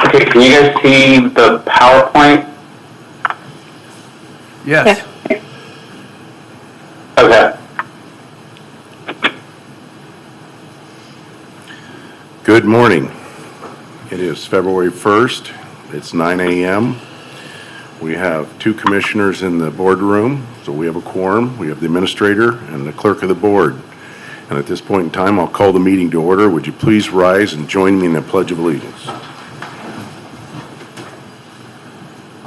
Okay, can you guys see the PowerPoint? Yes. Okay. Good morning. It is February 1st. It's 9 a.m. We have two commissioners in the boardroom, so we have a quorum. We have the administrator and the clerk of the board. And at this point in time, I'll call the meeting to order. Would you please rise and join me in the Pledge of Allegiance?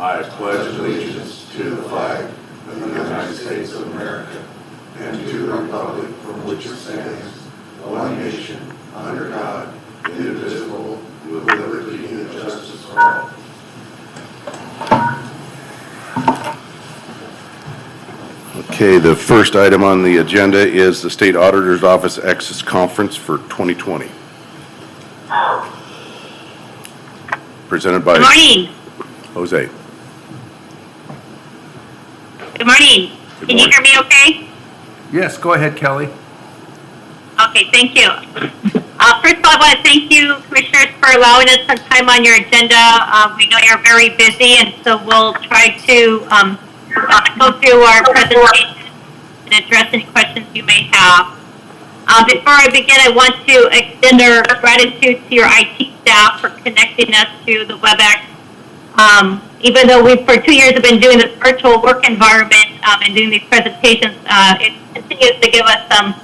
I pledge allegiance to the flag of the United States of America and to the republic for which it stands, one nation, under God, indivisible, with liberty and justice for all. Okay, the first item on the agenda is the State Auditor's Office Access Conference for 2020. Presented by Good morning. Jose. Good morning. Can you hear me okay? Yes, go ahead, Kelly. Okay, thank you. First of all, I want to thank you, Commissioners, for allowing us some time on your agenda. We know you're very busy, and so we'll try to go through our presentation and address any questions you may have. Before I begin, I want to extend our gratitude to your IT staff for connecting us to the WebEx. Even though we, for 2 years, have been doing this virtual work environment and doing these presentations, it continues to give us some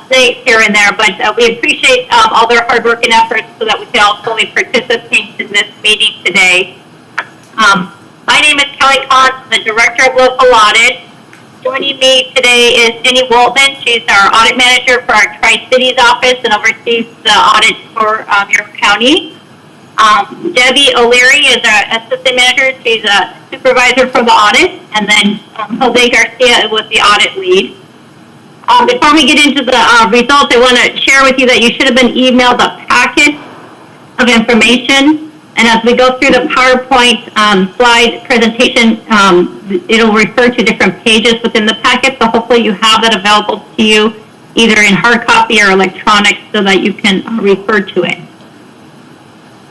mistakes here and there, but we appreciate all their hard work and efforts so that we can all fully participate in this meeting today. My name is Kelly Kahn, the Director of Local Audit. Joining me today is Jenny Waltman. She's our Audit Manager for our Tri-Cities office and oversees the audit for your county. Debbie O'Leary is our Assistant Manager. She's a Supervisor for the audit. And then Jose Garcia was the Audit Lead. Before we get into the results, I want to share with you that you should have been emailed a packet of information. And as we go through the PowerPoint slide presentation, it'll refer to different pages within the packet. So hopefully you have that available to you either in hard copy or electronic so that you can refer to it.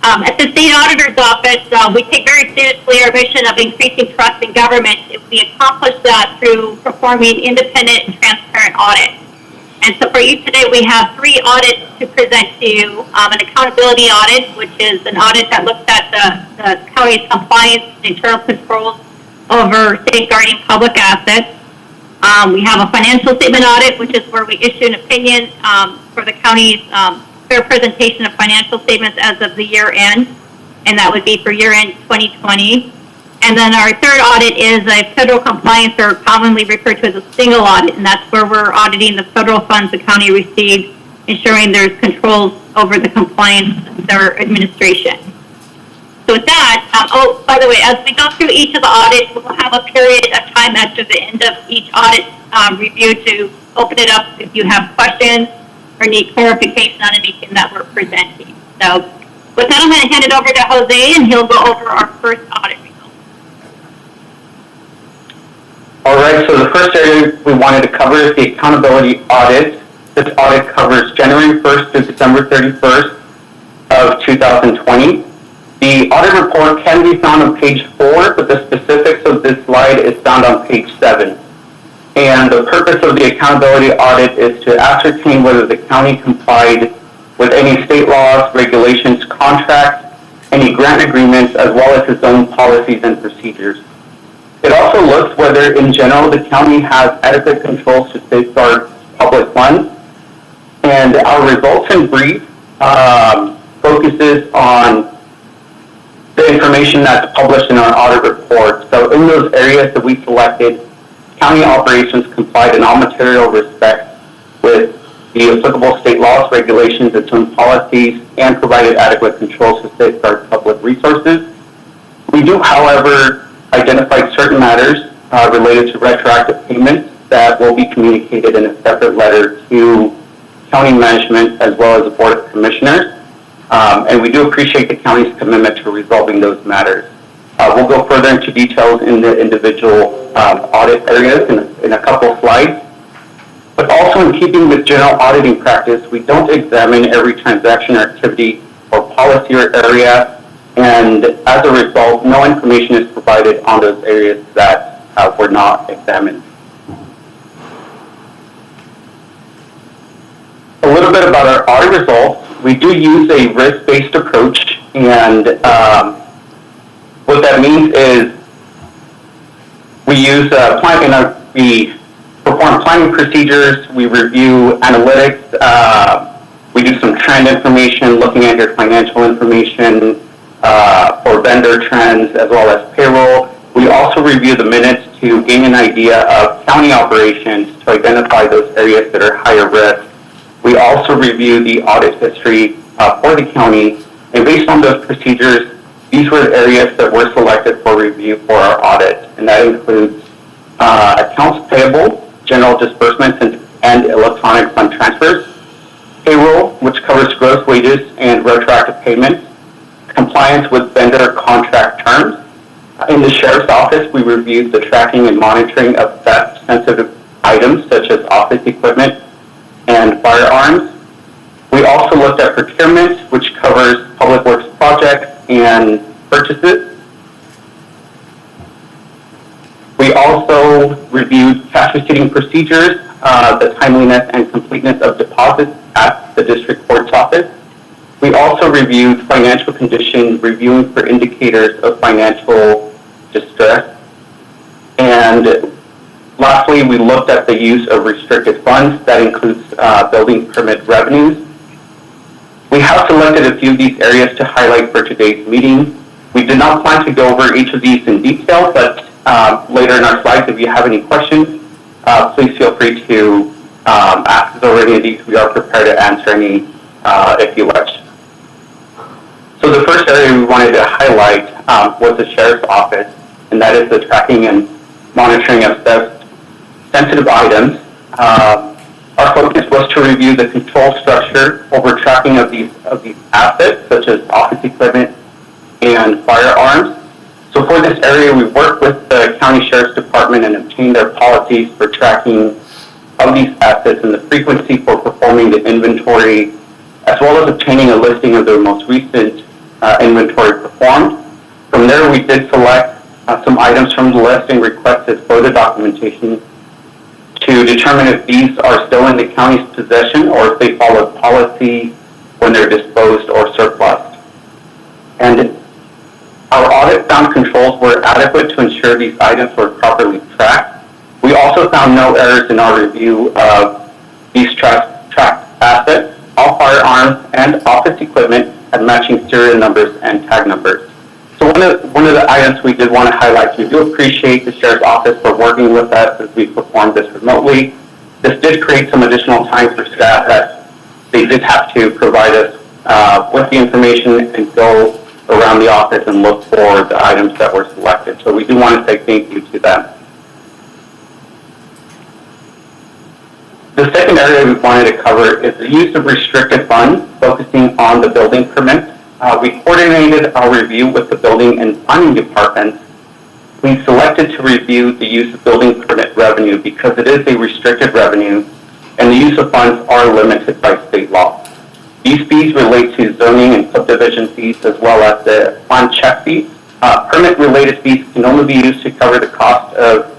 At the State Auditor's Office, we take very seriously our mission of increasing trust in government. We accomplish that through performing independent and transparent audits. And so for you today, we have 3 audits to present to you. An accountability audit, which is an audit that looks at the county's compliance and internal controls over safeguarding public assets. We have a financial statement audit, which is where we issue an opinion for the county's fair presentation of financial statements as of the year end, and that would be for year end 2020. And then our third audit is a federal compliance, or commonly referred to as a single audit, and that's where we're auditing the federal funds the county received, ensuring there's controls over the compliance of their administration. So with that, oh, by the way, as we go through each of the audits, we'll have a period of time after the end of each audit review to open it up if you have questions or need clarification on anything that we're presenting. So with that, I'm going to hand it over to Jose, and he'll go over our first audit results. All right, so the first area we wanted to cover is the accountability audit. This audit covers January 1st to December 31st of 2020. The audit report can be found on page 4, but the specifics of this slide is found on page 7. And the purpose of the accountability audit is to ascertain whether the county complied with any state laws, regulations, contracts, any grant agreements, as well as its own policies and procedures. It also looks whether, in general, the county has adequate controls to safeguard public funds. And our results in brief focuses on the information that's published in our audit report. So in those areas that we selected, county operations complied in all material respects with the applicable state laws, regulations, its own policies, and provided adequate controls to safeguard public resources. We do, however, identify certain matters related to retroactive payments that will be communicated in a separate letter to county management as well as the Board of Commissioners. And we do appreciate the county's commitment to resolving those matters. We'll go further into details in the individual audit areas in a couple of slides. But also in keeping with general auditing practice, we don't examine every transaction or activity or policy or area And as a result, no information is provided on those areas that were not examined. A little bit about our audit results. We do use a risk-based approach, and what that means is we use we perform planning procedures, we review analytics, we do some trend information, looking at your financial information for vendor trends as well as payroll. We also review the minutes to gain an idea of county operations to identify those areas that are higher risk. We also review the audit history for the county, and based on those procedures, these were the areas that were selected for review for our audit, and that includes accounts payable, general disbursements, and electronic fund transfers, payroll, which covers gross wages and retroactive payments, compliance with vendor contract terms. In the Sheriff's Office, we reviewed the tracking and monitoring of theft-sensitive items such as office equipment and firearms. We also looked at procurement, which covers public works projects and purchases. We also reviewed cash receipting procedures, the timeliness and completeness of deposits at the district court's office. We also reviewed financial condition, reviewing for indicators of financial distress. And lastly, we looked at the use of restricted funds. That includes building permit revenues. We have selected a few of these areas to highlight for today's meeting. We did not plan to go over each of these in detail, but later in our slides, if you have any questions, please feel free to ask us over any of these. We are prepared to answer any if you wish. So the first area we wanted to highlight was the Sheriff's Office, and that is the tracking and monitoring of sensitive items. Our focus was to review the control structure over tracking of these assets, such as office equipment and firearms. So for this area, we worked with the County Sheriff's Department and obtained their policies for tracking of these assets and the frequency for performing the inventory, as well as obtaining a listing of their most recent inventory performed. From there, we did select some items from the list and requested further documentation to determine if these are still in the county's possession or if they follow policy when they're disposed or surplused. And our audit found controls were adequate to ensure these items were properly tracked. We also found no errors in our review of these tracked assets. All firearms and office equipment had matching serial numbers and tag numbers. So one of the items we did want to highlight, we do appreciate the Sheriff's Office for working with us as we performed this remotely. This did create some additional time for staff that they did have to provide us with the information and go around the office and look for the items that were selected. So we do want to say thank you to them. The second area we wanted to cover is the use of restricted funds, focusing on the building permits. We coordinated our review with the building and planning departments. We selected to review the use of building permit revenue because it is a restricted revenue and the use of funds are limited by state law. These fees relate to zoning and subdivision fees as well as the plan check fees. Permit-related fees can only be used to cover the cost of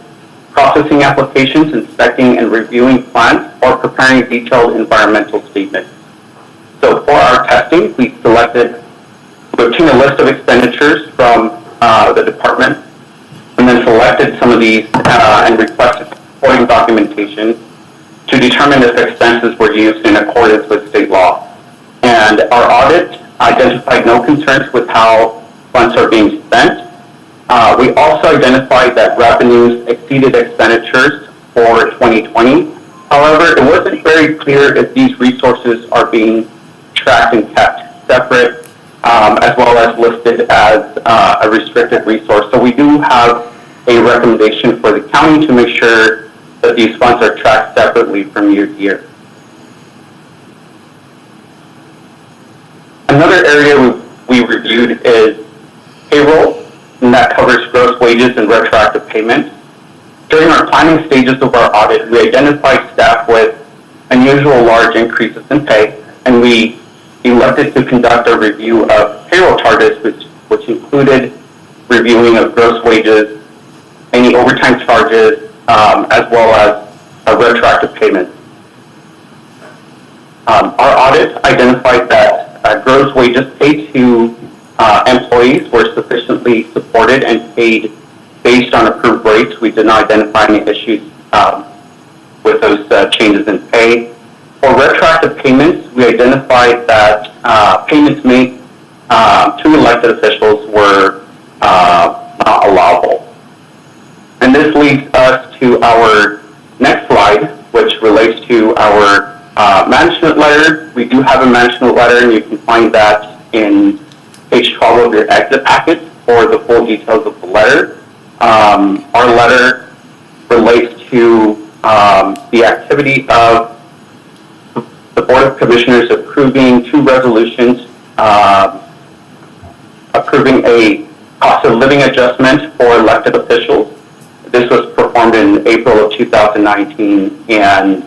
processing applications, inspecting and reviewing plans, or preparing detailed environmental statements. So for our testing, we obtained a list of expenditures from the department and then selected some of these and requested supporting documentation to determine if expenses were used in accordance with state law. And our audit identified no concerns with how funds are being spent. We also identified that revenues exceeded expenditures for 2020. However, it wasn't very clear if these resources are being tracked and kept separate, as well as listed as a restricted resource. So we do have a recommendation for the county to make sure that these funds are tracked separately from year to year. Another area we reviewed is payroll, and that covers gross wages and retroactive payments. During our planning stages of our audit, we identified staff with unusual large increases in pay, and we elected to conduct a review of payroll charges, which included reviewing of gross wages, any overtime charges, as well as retroactive payments. Our audit identified that gross wages paid to employees were sufficiently supported and paid based on approved rates. We did not identify any issues with those changes in pay. For retroactive payments, we identified that payments made to elected officials were not allowable. And this leads us to our next slide, which relates to our management letter. We do have a management letter, and you can find that in page 12 of your exit packet for the full details of the letter. Our letter relates to the activity of the Board of Commissioners approving two resolutions, approving a cost of living adjustment for elected officials. This was performed in April of 2019, and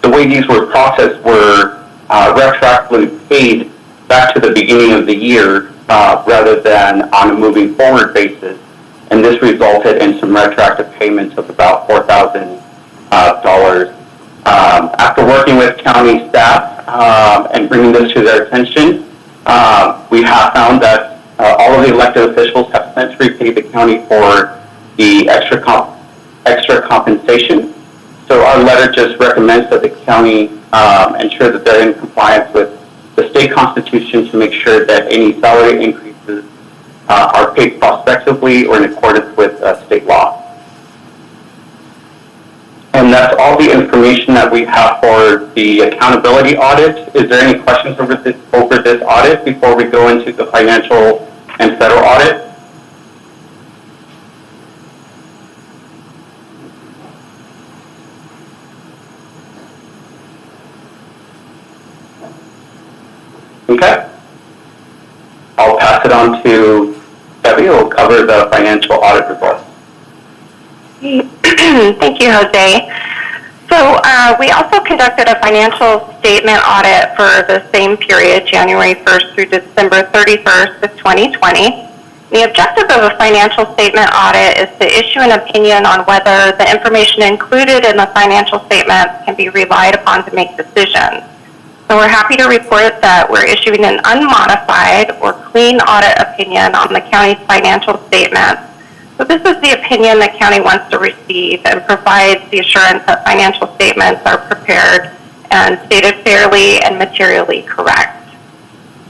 the way these were processed were retroactively paid back to the beginning of the year rather than on a moving forward basis, and this resulted in some retroactive payments of about $4,000. After working with county staff and bringing this to their attention, we have found that all of the elected officials have since repaid the county for the extra compensation. So our letter just recommends that the county ensure that they're in compliance with the state constitution to make sure that any salary increases are paid prospectively or in accordance with state law. And that's all the information that we have for the accountability audit. Is there any questions over this audit before we go into the financial and federal audit? Okay. I'll pass it on to Debbie, who will cover the financial audit results. Thank you, Jose. So we also conducted a financial statement audit for the same period, January 1st through December 31st of 2020. The objective of a financial statement audit is to issue an opinion on whether the information included in the financial statements can be relied upon to make decisions. So we're happy to report that we're issuing an unmodified or clean audit opinion on the county's financial statements. So this is the opinion the county wants to receive and provides the assurance that financial statements are prepared and stated fairly and materially correct.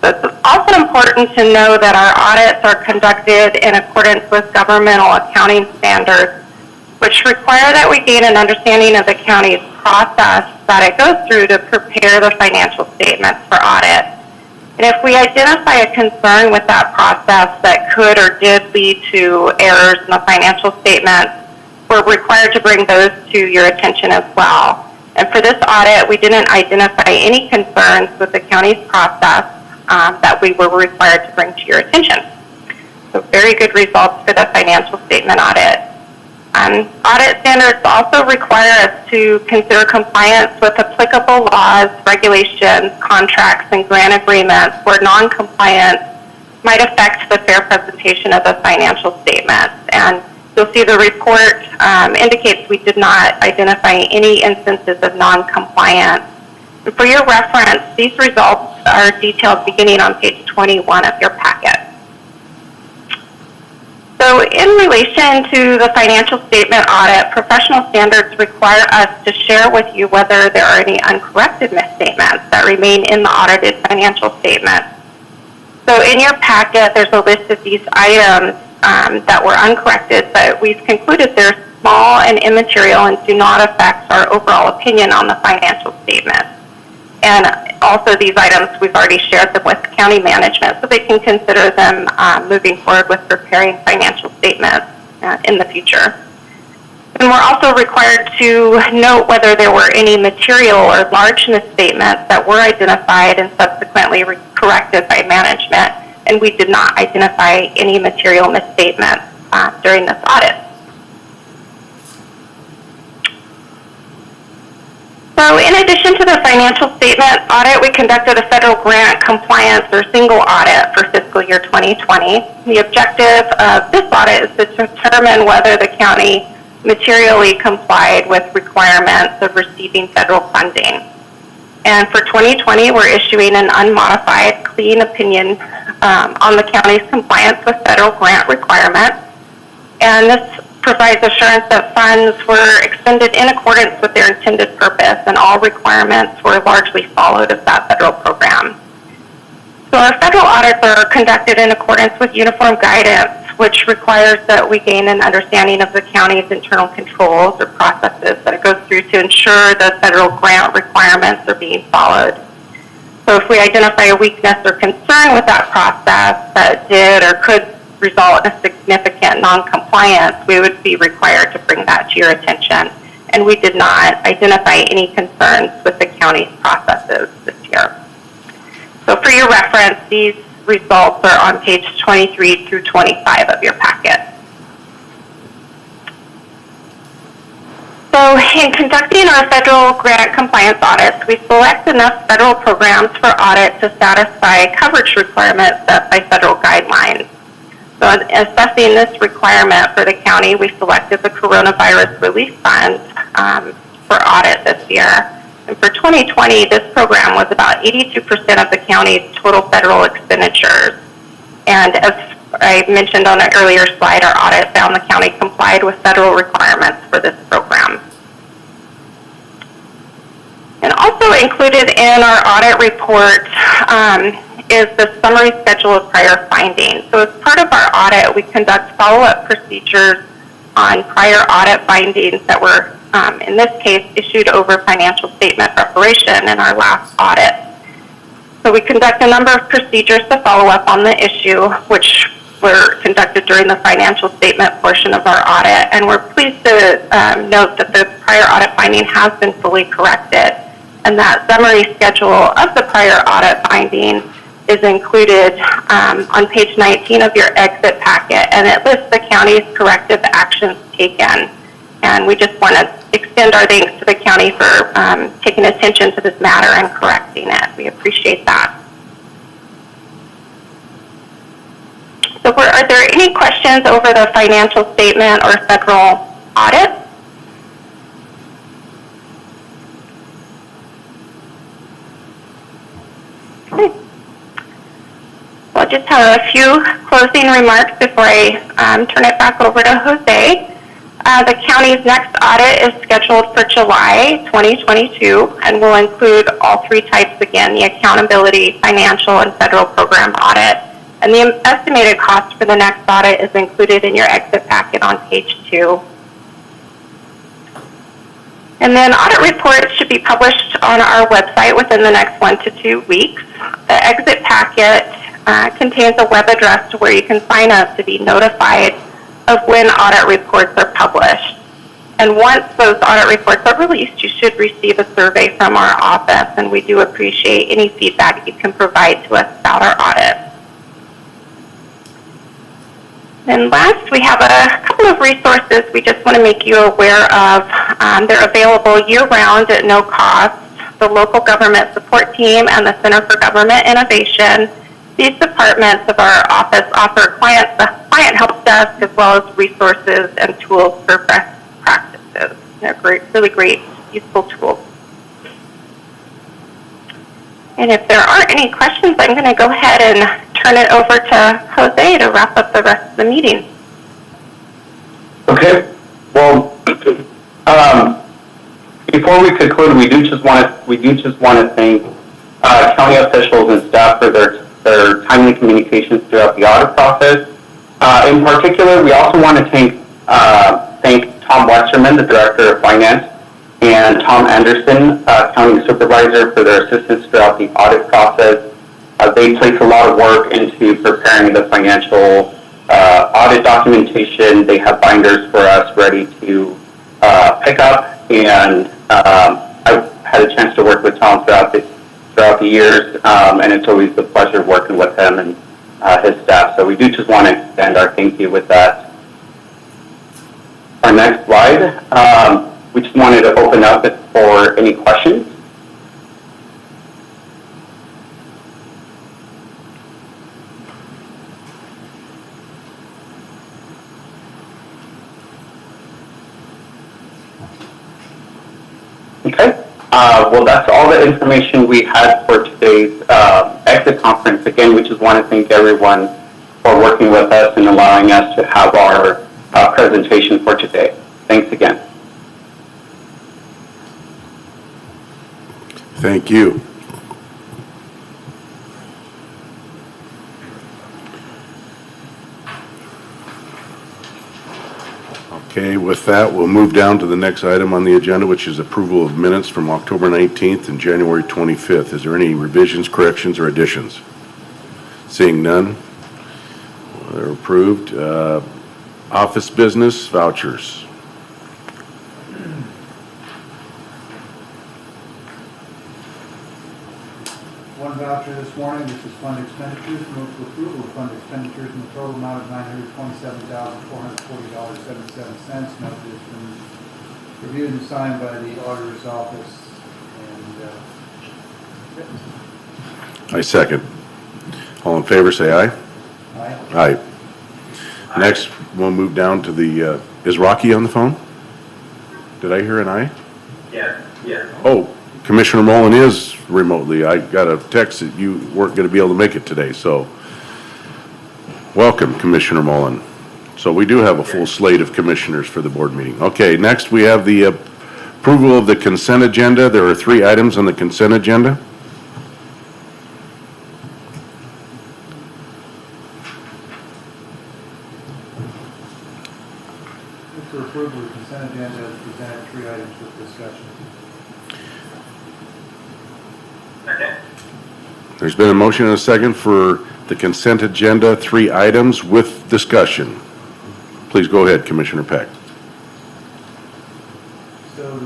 So it's also important to know that our audits are conducted in accordance with governmental accounting standards, which require that we gain an understanding of the county's process that it goes through to prepare the financial statements for audit. And if we identify a concern with that process that could or did lead to errors in the financial statements, we're required to bring those to your attention as well. And for this audit, we didn't identify any concerns with the county's process that we were required to bring to your attention. So very good results for the financial statement audit. Audit standards also require us to consider compliance with applicable laws, regulations, contracts, and grant agreements where non-compliance might affect the fair presentation of the financial statements. And you'll see the report indicates we did not identify any instances of non-compliance. And for your reference, these results are detailed beginning on page 21 of your packet. So in relation to the financial statement audit, professional standards require us to share with you whether there are any uncorrected misstatements that remain in the audited financial statement. So in your packet, there's a list of these items that were uncorrected, but we've concluded they're small and immaterial and do not affect our overall opinion on the financial statement. And also these items, we've already shared them with county management so they can consider them moving forward with preparing financial statements in the future. And we're also required to note whether there were any material or large misstatements that were identified and subsequently corrected by management, and we did not identify any material misstatements during this audit. So in addition to the financial statement audit, we conducted a federal grant compliance or single audit for fiscal year 2020. The objective of this audit is to determine whether the county materially complied with requirements of receiving federal funding. And for 2020, we're issuing an unmodified, clean opinion on the county's compliance with federal grant requirements. And this provides assurance that funds were expended in accordance with their intended purpose and all requirements were largely followed of that federal program. So our federal audits are conducted in accordance with uniform guidance, which requires that we gain an understanding of the county's internal controls or processes that it goes through to ensure the federal grant requirements are being followed. So if we identify a weakness or concern with that process that did or could result in a significant non-compliance, we would be required to bring that to your attention. And we did not identify any concerns with the county's processes this year. So for your reference, these results are on page 23 through 25 of your packet. So in conducting our federal grant compliance audits, we select enough federal programs for audit to satisfy coverage requirements set by federal guidelines. So in assessing this requirement for the county, we selected the Coronavirus Relief Fund for audit this year. And for 2020, this program was about 82% of the county's total federal expenditures. And as I mentioned on an earlier slide, our audit found the county complied with federal requirements for this program. And also included in our audit report is the summary schedule of prior findings. So as part of our audit, we conduct follow-up procedures on prior audit findings that were, in this case, issued over financial statement preparation in our last audit. So we conduct a number of procedures to follow up on the issue, which were conducted during the financial statement portion of our audit. And we're pleased to note that the prior audit finding has been fully corrected, and that summary schedule of the prior audit finding is included on page 19 of your exit packet, and it lists the county's corrective actions taken. And we just want to extend our thanks to the county for taking attention to this matter and correcting it. We appreciate that. So are there any questions over the financial statement or federal audit? Okay. I'll just have a few closing remarks before I turn it back over to Jose. The county's next audit is scheduled for July 2022 and will include all three types again, the accountability, financial, and federal program audit. And the estimated cost for the next audit is included in your exit packet on page 2. And then audit reports should be published on our website within the next 1 to 2 weeks. The exit packet contains a web address to where you can sign up to be notified of when audit reports are published. And once those audit reports are released, you should receive a survey from our office, and we do appreciate any feedback you can provide to us about our audit. And last, we have a couple of resources we just want to make you aware of. They're available year-round at no cost. The Local Government Support Team and the Center for Government Innovation. These departments of our office offer client help desk as well as resources and tools for best practices. They're great, really great, useful tools. And if there aren't any questions, I'm going to go ahead and turn it over to Jose to wrap up the rest of the meeting. Okay. Well, before we conclude, we do just want to thank county officials and staff for their timely communications throughout the audit process. In particular, we also want to thank Tom Westerman, the Director of Finance, and Tom Anderson, County Supervisor, for their assistance throughout the audit process. They place a lot of work into preparing the financial audit documentation. They have binders for us ready to pick up, and I've had a chance to work with Tom throughout the years, and it's always a pleasure working with him and his staff. So we do just want to extend our thank you with that. Our next slide. we just wanted to open up it for any questions. Okay. Well, that's all the information we had for today's exit conference. Again, we just want to thank everyone for working with us and allowing us to have our presentation for today. Thanks again. Thank you. Okay, with that, we'll move down to the next item on the agenda, which is approval of minutes from October 19th and January 25th. Is there any revisions, corrections, or additions? Seeing none, they're approved. Office business vouchers. One voucher this morning, this is fund expenditures. Move to approval of fund expenditures in the total amount of $927,440.77. Note this been reviewed and signed by the auditor's office. And I second. All in favor, say aye. aye. Aye. Next, we'll move down to the, is Rocky on the phone? Did I hear an aye? Yeah. Oh, Commissioner Mullen is remotely. I got a text that you weren't going to be able to make it today, so welcome, Commissioner Mullen. So we do have a full slate of commissioners for the board meeting. Okay, next we have the approval of the consent agenda. There are 3 items on the consent agenda. Move for approval of the consent agenda as presented, 3 items with discussion. There's been a motion and a second for the consent agenda, 3 items with discussion. Please go ahead, Commissioner Peck. So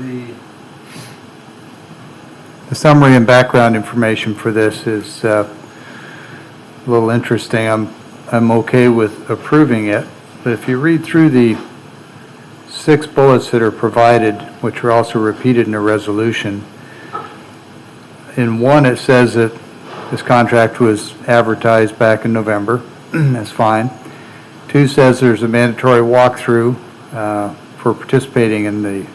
the summary and background information for this is a little interesting. I'm okay with approving it, but if you read through the 6 bullets that are provided, which are also repeated in the resolution, in one it says that this contract was advertised back in November. That's fine. 2 says there's a mandatory walkthrough for participating in the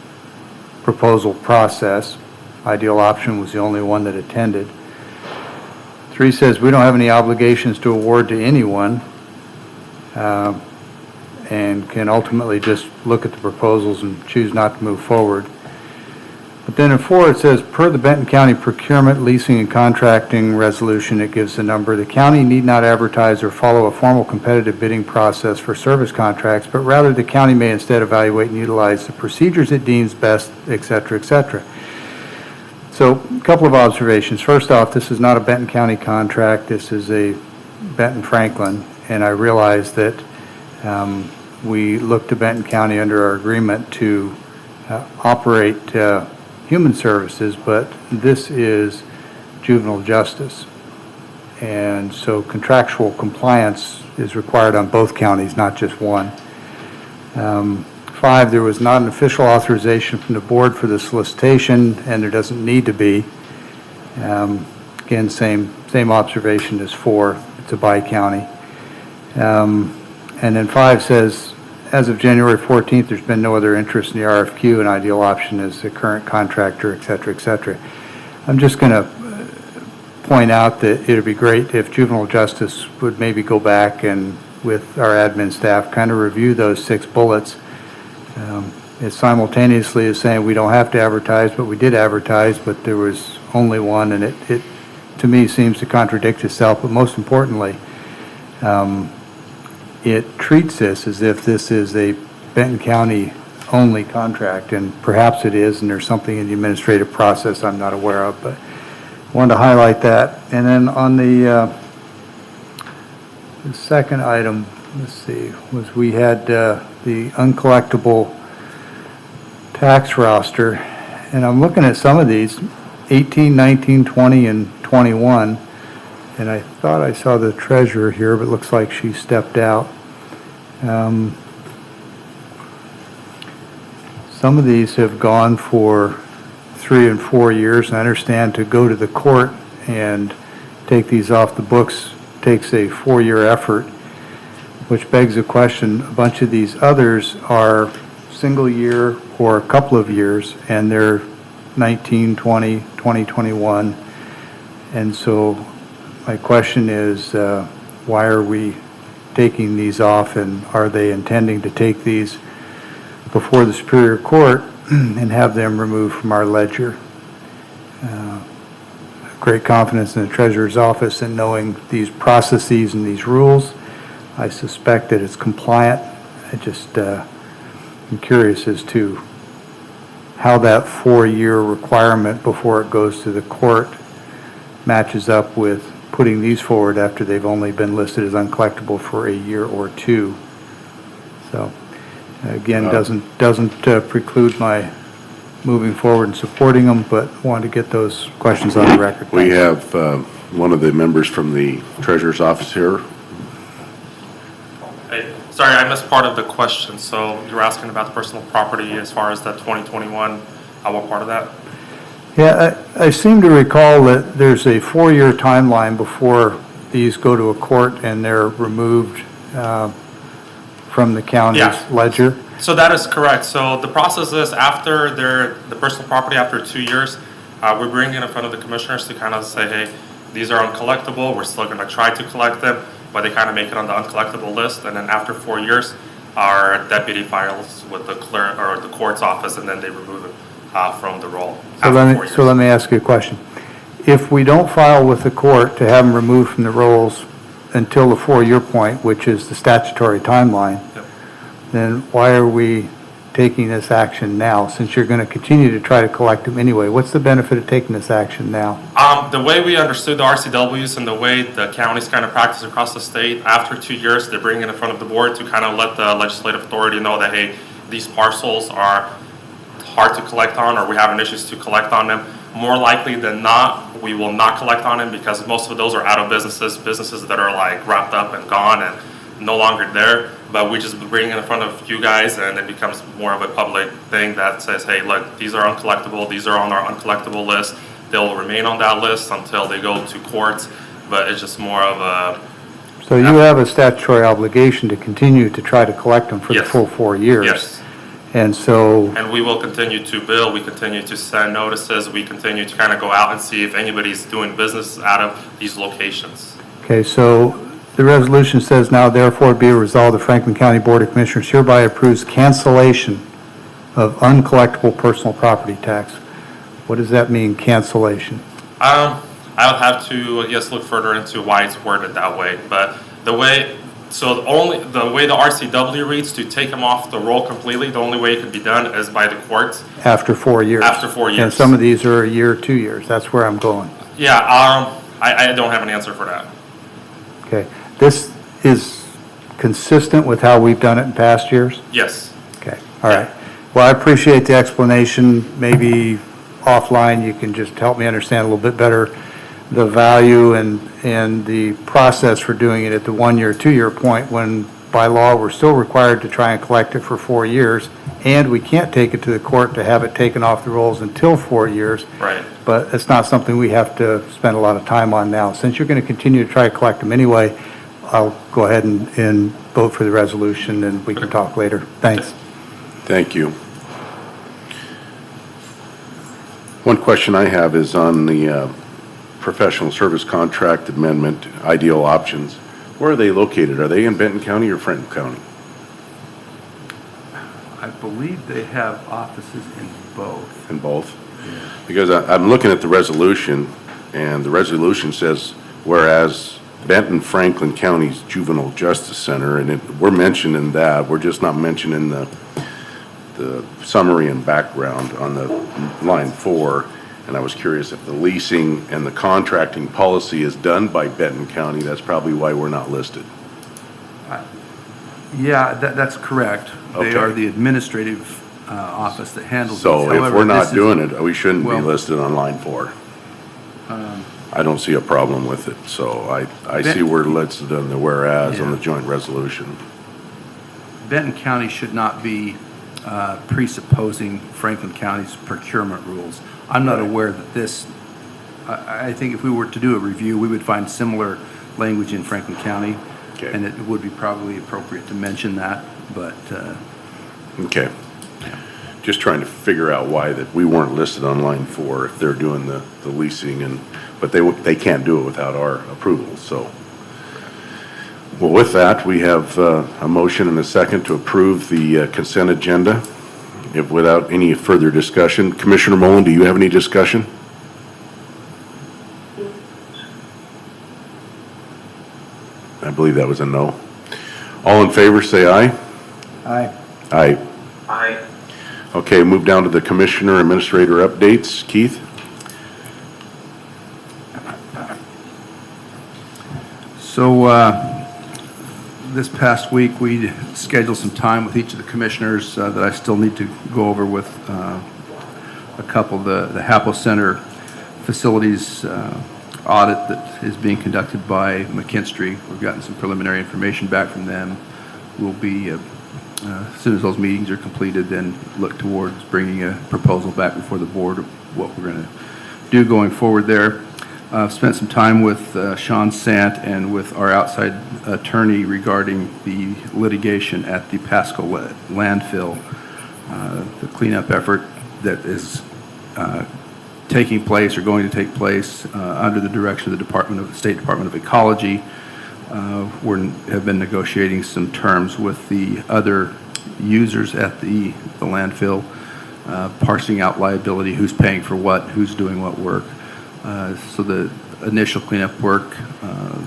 proposal process. Ideal Option was the only one that attended. 3 says we don't have any obligations to award to anyone and can ultimately just look at the proposals and choose not to move forward. But then in 4 it says, per the Benton County Procurement, Leasing, and Contracting Resolution, it gives the number, the county need not advertise or follow a formal competitive bidding process for service contracts, but rather the county may instead evaluate and utilize the procedures it deems best, et cetera, et cetera. So a couple of observations. First off, this is not a Benton County contract. This is a Benton Franklin, and I realize that we look to Benton County under our agreement to operate human services, but this is juvenile justice. And so contractual compliance is required on both counties, not just one. 5, there was not an official authorization from the board for the solicitation, and there doesn't need to be. Again, same observation as 4. It's a bi-county. And then 5 says, as of January 14th, there's been no other interest in the RFQ, and Ideal Option is the current contractor, et cetera, et cetera. I'm just going to point out that it would be great if juvenile justice would maybe go back and with our admin staff kind of review those 6 bullets. It simultaneously is saying we don't have to advertise, but we did advertise, but there was only one, and it to me seems to contradict itself. But most importantly, it treats this as if this is a Benton County only contract, and perhaps it is, and there's something in the administrative process I'm not aware of, but I wanted to highlight that. And then on the second item, let's see, was we had the uncollectible tax roster, and I'm looking at some of these, 18, 19, 20, and 21, and I thought I saw the treasurer here, but it looks like she stepped out. Some of these have gone for 3 and 4 years, and I understand to go to the court and take these off the books takes a 4-year effort, which begs the question, a bunch of these others are single year or a couple of years, and they're 19, 20, 2021. And so my question is, why are we taking these off, and are they intending to take these before the Superior Court and have them removed from our ledger? Great confidence in the Treasurer's Office in knowing these processes and these rules. I suspect that it's compliant. I just am curious as to how that 4-year requirement before it goes to the court matches up with putting these forward after they've only been listed as uncollectible for a year or 2. So, again, doesn't preclude my moving forward and supporting them, but wanted to get those questions on the record. We have one of the members from the Treasurer's Office here. Hey, sorry, I missed part of the question. So you were asking about the personal property as far as the 2021. What part of that? Yeah, I seem to recall that there's a 4-year timeline before these go to a court and they're removed from the county's ledger. So that is correct. So the process is after the personal property, after 2 years, we bring it in front of the commissioners to kind of say, hey, these are uncollectible. We're still going to try to collect them, but they kind of make it on the uncollectible list. And then after 4 years, our deputy files with the clerk or the court's office, and then they remove it from the roll. So let me ask you a question. If we don't file with the court to have them removed from the rolls until the 4-year point, which is the statutory timeline, then why are we taking this action now? Since you're going to continue to try to collect them anyway, what's the benefit of taking this action now? The way we understood the RCWs and the way the counties kind of practice across the state, after 2 years, they bring it in front of the board to kind of let the legislative authority know that, hey, these parcels are hard to collect on, or we're having issues to collect on them. More likely than not, we will not collect on them because most of those are out of businesses that are like wrapped up and gone and no longer there. But we just bring it in front of you guys, and it becomes more of a public thing that says, hey, look, these are uncollectible. These are on our uncollectible list. They'll remain on that list until they go to courts, but it's just more of a... So you have a statutory obligation to continue to try to collect them for the full 4 years. Yes. And so... And we will continue to bill. We continue to send notices. We continue to kind of go out and see if anybody's doing business out of these locations. Okay, so the resolution says, now therefore be resolved, the Franklin County Board of Commissioners hereby approves cancellation of uncollectible personal property tax. What does that mean, cancellation? I would have to, yes, look further into why it's worded that way. But the way, the way the RCW reads, to take them off the roll completely, the only way it could be done is by the courts. After 4 years? After 4 years. And some of these are a year, 2 years. That's where I'm going. Yeah, I don't have an answer for that. Okay. This is consistent with how we've done it in past years? Yes. Okay, all right. Well, I appreciate the explanation. Maybe offline you can just help me understand a little bit better the value and the process for doing it at the 1 year, 2 year point, when by law we're still required to try and collect it for 4 years, and we can't take it to the court to have it taken off the rolls until 4 years. Right. But it's not something we have to spend a lot of time on now. Since you're going to continue to try to collect them anyway, I'll go ahead and vote for the resolution, and we can talk later. Thanks. Thank you. One question I have is on the professional service contract amendment, ideal options. Where are they located? Are they in Benton County or Franklin County? I believe they have offices in both. In both? Yeah. Because I'm looking at the resolution, and the resolution says, whereas Benton Franklin County's Juvenile Justice Center, and we're mentioning that, we're just not mentioning the summary and background on the line 4. And I was curious if the leasing and the contracting policy is done by Benton County. That's probably why we're not listed. Yeah, that's correct. Okay. They are the administrative office that handles So these. if However, we're not this doing it, we shouldn't be well, listed on line 4. I don't see a problem with it. So I see we're listed on the whereas on the joint resolution. Benton County should not be presupposing Franklin County's procurement rules. I'm not aware that this, I think if we were to do a review, we would find similar language in Franklin County. Okay. And it would be probably appropriate to mention that, but, Okay. Just trying to figure out why that we weren't listed on line 4 if they're doing the leasing but they can't do it without our approval, so. Well, with that, we have a motion and a second to approve the consent agenda. If without any further discussion, Commissioner Mullen, do you have any discussion? I believe that was a no. All in favor, say aye. Aye. Aye. Aye. Okay, move down to the Commissioner Administrator updates. Keith? So, this past week, we scheduled some time with each of the commissioners that I still need to go over with a couple. The Happel Center facilities audit that is being conducted by McKinstry. We've gotten some preliminary information back from them. We'll be, as soon as those meetings are completed, then look towards bringing a proposal back before the board of what we're going to do going forward there. I've spent some time with Sean Sant and with our outside attorney regarding the litigation at the Pasco landfill, the cleanup effort that is taking place or going to take place under the direction of the State Department of Ecology. We have been negotiating some terms with the other users at the landfill, parsing out liability, who's paying for what, who's doing what work. So the initial cleanup work,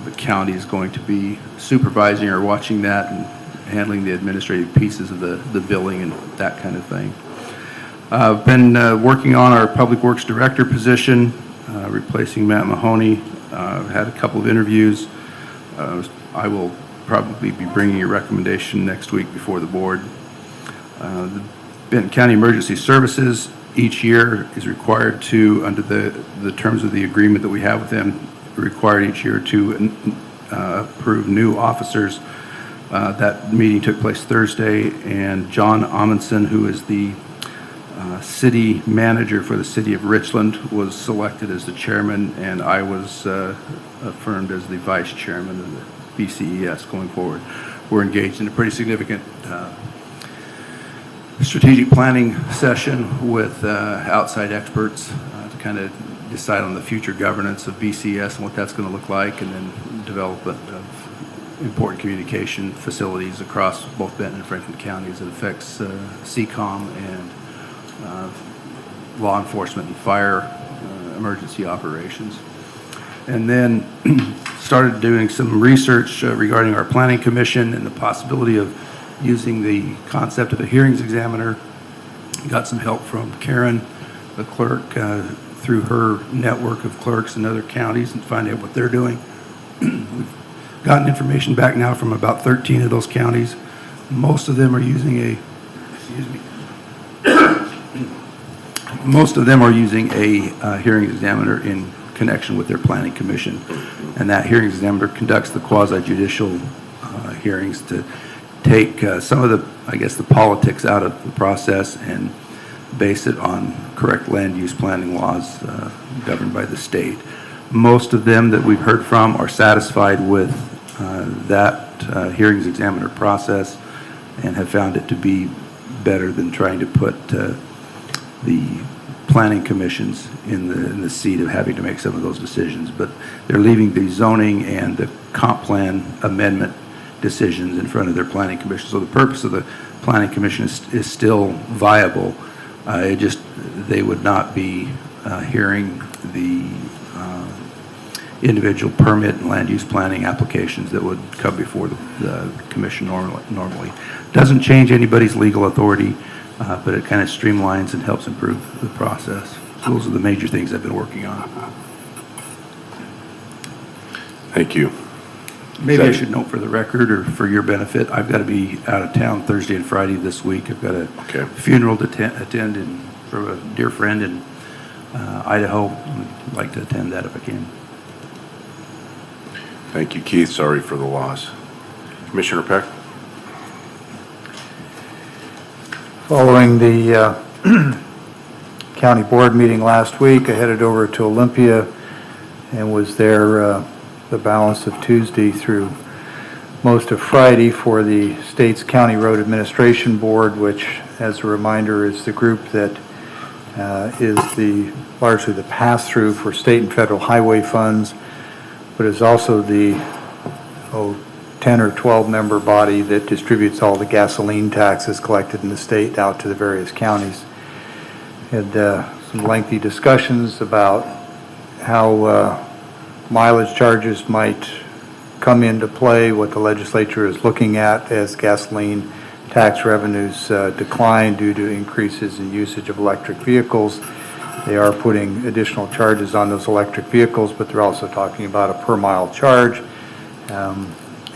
the county is going to be supervising or watching that and handling the administrative pieces of the billing and that kind of thing. I've been working on our Public Works Director position, replacing Matt Mahoney. I've had a couple of interviews. I will probably be bringing a recommendation next week before the board. The Benton County Emergency Services each year is required to, under the terms of the agreement that we have with them, required each year to approve new officers. That meeting took place Thursday, and John Amundson, who is the city manager for the city of Richland, was selected as the chairman, and I was affirmed as the vice chairman of the BCES going forward. We're engaged in a pretty significant strategic planning session with outside experts to kind of decide on the future governance of BCS and what that's going to look like, and then development of important communication facilities across both Benton and Franklin counties that affects CCOM and law enforcement and fire emergency operations. And then started doing some research regarding our planning commission and the possibility of using the concept of a hearings examiner. Got some help from Karen, the clerk, through her network of clerks in other counties, and find out what they're doing. We've gotten information back now from about 13 of those counties. Most of them are using a, most of them are using a hearing examiner in connection with their planning commission. And that hearing examiner conducts the quasi-judicial hearings to take some of the, I guess, the politics out of the process and base it on correct land use planning laws governed by the state. Most of them that we've heard from are satisfied with that hearings examiner process and have found it to be better than trying to put the planning commissions in the seat of having to make some of those decisions. But they're leaving the zoning and the comp plan amendment decisions in front of their planning commission. So the purpose of the planning commission is still viable. It just, they would not be hearing the individual permit and land use planning applications that would come before the commission normally. Doesn't change anybody's legal authority, but it kind of streamlines and helps improve the process. So those are the major things I've been working on. Thank you. Maybe I should note for the record or for your benefit, I've got to be out of town Thursday and Friday this week. I've got a funeral to attend for a dear friend in Idaho. I'd like to attend that if I can. Thank you, Keith. Sorry for the loss. Commissioner Peck? Following the county board meeting last week, I headed over to Olympia and was there the balance of Tuesday through most of Friday for the state's County Road Administration Board, which, as a reminder, is the group that is largely the pass-through for state and federal highway funds, but is also the 10 or 12 member body that distributes all the gasoline taxes collected in the state out to the various counties. Had some lengthy discussions about how mileage charges might come into play, what the legislature is looking at as gasoline tax revenues decline due to increases in usage of electric vehicles. They are putting additional charges on those electric vehicles, but they're also talking about a per mile charge.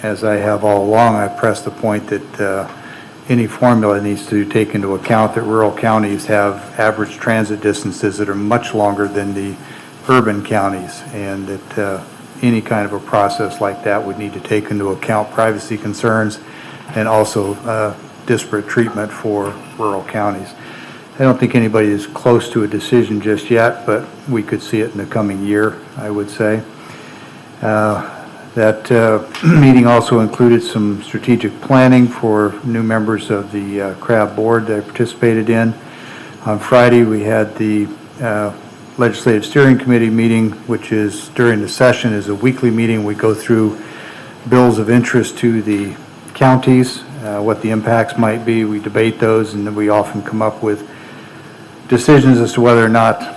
As I have all along, I pressed the point that any formula needs to take into account that rural counties have average transit distances that are much longer than the urban counties, and that any kind of a process like that would need to take into account privacy concerns and also disparate treatment for rural counties. I don't think anybody is close to a decision just yet, but we could see it in the coming year, I would say. That meeting also included some strategic planning for new members of the CRAB board that I participated in. On Friday, we had the Legislative Steering Committee meeting, which is during the session, is a weekly meeting. We go through bills of interest to the counties, what the impacts might be. We debate those, and then we often come up with decisions as to whether or not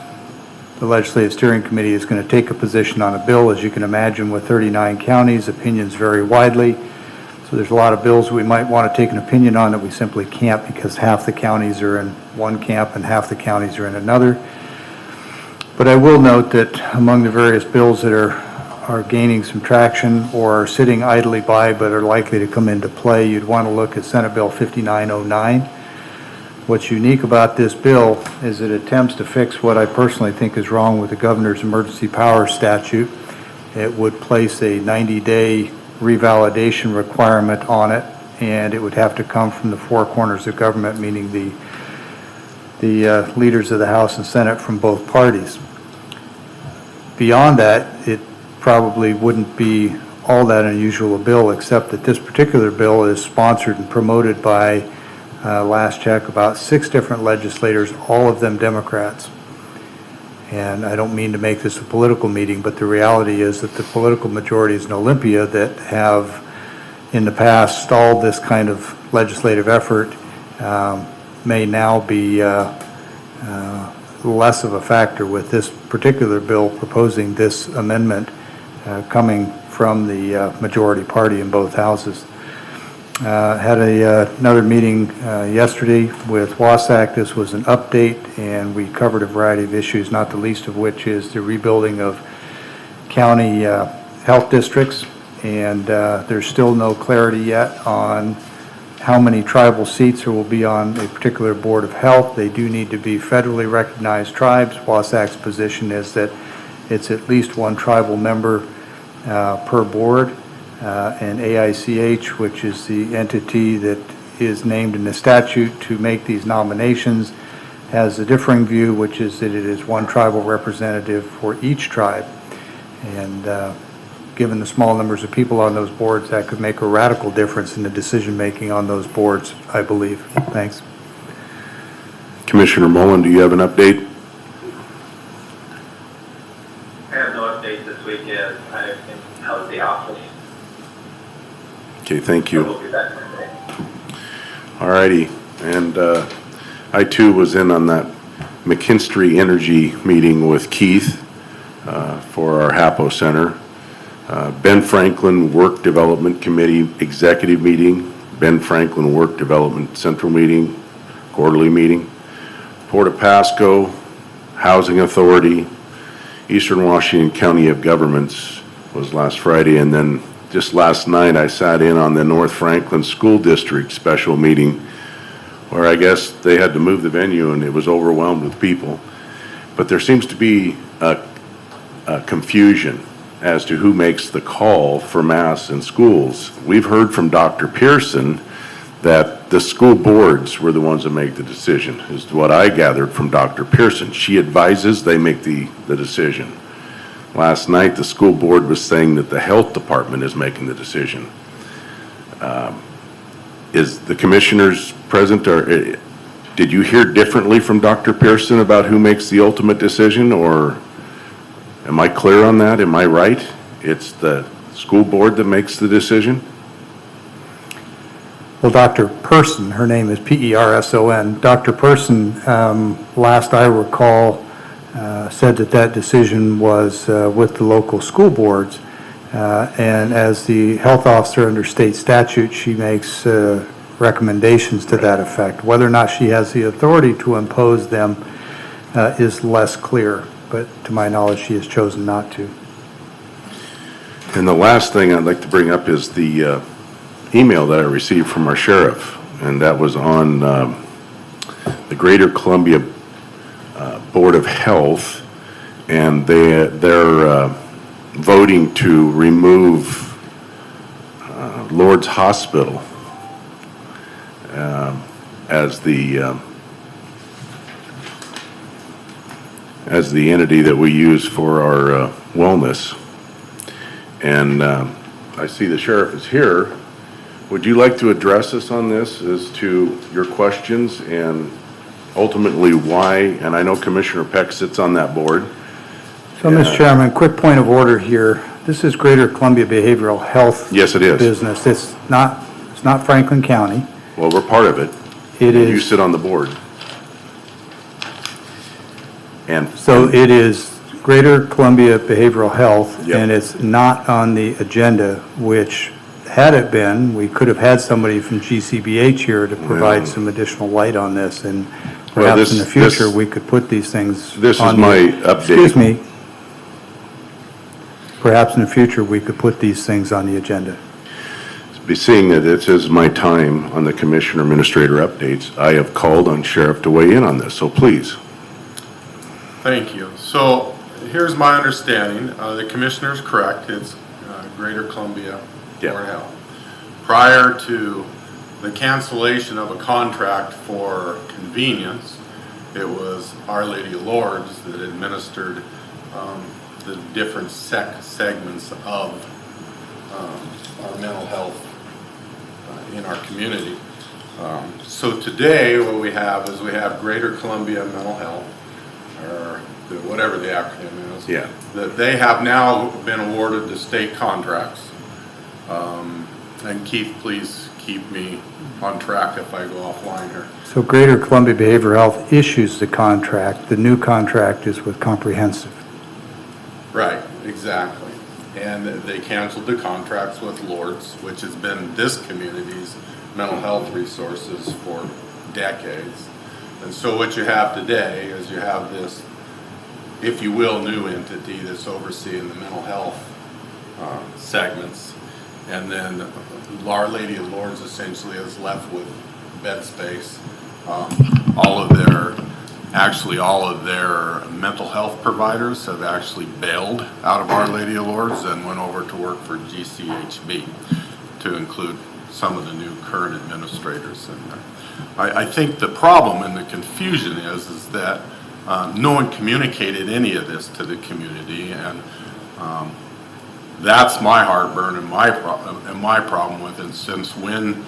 the Legislative Steering Committee is going to take a position on a bill. As you can imagine, with 39 counties, opinions vary widely. So there's a lot of bills we might want to take an opinion on that we simply can't, because half the counties are in one camp and half the counties are in another. But I will note that among the various bills that are gaining some traction or are sitting idly by but are likely to come into play, you'd want to look at Senate Bill 5909. What's unique about this bill is it attempts to fix what I personally think is wrong with the governor's emergency powers statute. It would place a 90-day revalidation requirement on it, and it would have to come from the four corners of government, meaning the leaders of the House and Senate from both parties. Beyond that, it probably wouldn't be all that unusual a bill, except that this particular bill is sponsored and promoted by last check, about 6 different legislators, all of them Democrats. And I don't mean to make this a political meeting, but the reality is that the political majorities in Olympia that have in the past stalled this kind of legislative effort may now be less of a factor with this particular bill proposing this amendment coming from the majority party in both houses. Had another meeting yesterday with WASAC. This was an update, and we covered a variety of issues, not the least of which is the rebuilding of county health districts. And there's still no clarity yet on how many tribal seats there will be on a particular board of health. They do need to be federally recognized tribes. WASAC's position is that it's at least one tribal member per board. And AICH, which is the entity that is named in the statute to make these nominations, has a differing view, which is that it is one tribal representative for each tribe. And given the small numbers of people on those boards, that could make a radical difference in the decision-making on those boards, I believe. Thanks. Commissioner Mullen, do you have an update? I have no update this weekend. I am out of the office. Okay, thank you. We'll be back Monday. All righty. And I too was in on that McKinstry Energy meeting with Keith for our HAPO Center. Ben Franklin Work Development Committee Executive Meeting, Ben Franklin Work Development Central Meeting, Quarterly Meeting, Port of Pasco, Housing Authority, Eastern Washington County of Governments was last Friday, and then just last night I sat in on the North Franklin School District special meeting where I guess they had to move the venue and it was overwhelmed with people. But there seems to be a confusion as to who makes the call for masks in schools. We've heard from Dr. Pearson that the school boards were the ones that make the decision, is what I gathered from Dr. Pearson. She advises, they make the decision. Last night, the school board was saying that the health department is making the decision. Is the commissioners present, or did you hear differently from Dr. Pearson about who makes the ultimate decision, or am I clear on that? Am I right? It's the school board that makes the decision? Well, Dr. Person, her name is Person, Dr. Person, last I recall, said that decision was with the local school boards. And as the health officer under state statute, she makes recommendations to that effect. Whether or not she has the authority to impose them is less clear, but to my knowledge, she has chosen not to. And the last thing I'd like to bring up is the email that I received from our sheriff, and that was on the Greater Columbia Board of Health, and they're voting to remove Lourdes Hospital as the entity that we use for our wellness. And I see the sheriff is here. Would you like to address us on this as to your questions and ultimately why? And I know Commissioner Peck sits on that board. So, Mr. Chairman, quick point of order here. This is Greater Columbia Behavioral Health. Yes, it is. Business. It's not Franklin County. Well, we're part of it. It is. You sit on the board. And So it is Greater Columbia Behavioral Health, Yep. and it's not on the agenda, which, had it been, we could have had somebody from GCBH here to provide some additional light on this, and perhaps in the future, we could put these things on. This is my update. Excuse me. Perhaps in the future, we could put these things on the agenda. Seeing that this is my time on the Commissioner Administrator updates, I have called on Sheriff to weigh in on this, so please. Thank you. So here's my understanding. The Commissioner is correct. It's Greater Columbia Board of Health. Prior to the cancellation of a contract for convenience, it was Our Lady of Lourdes that administered the different segments of our mental health in our community. So today what we have is we have Greater Columbia Mental Health, or whatever the acronym is. Yeah. That they have now been awarded the state contracts. And Keith, please keep me on track if I go offline here. So Greater Columbia Behavioral Health issues the contract. The new contract is with Comprehensive. Right, exactly. And they canceled the contracts with Lourdes, which has been this community's mental health resources for decades. And so what you have today is you have this, if you will, new entity that's overseeing the mental health segments. And then Our Lady of Lourdes essentially is left with bed space. All of their mental health providers have actually bailed out of Our Lady of Lourdes and went over to work for GCHB, to include some of the new current administrators in there. I think the problem and the confusion is that no one communicated any of this to the community, and that's my heartburn and my problem with it. Since when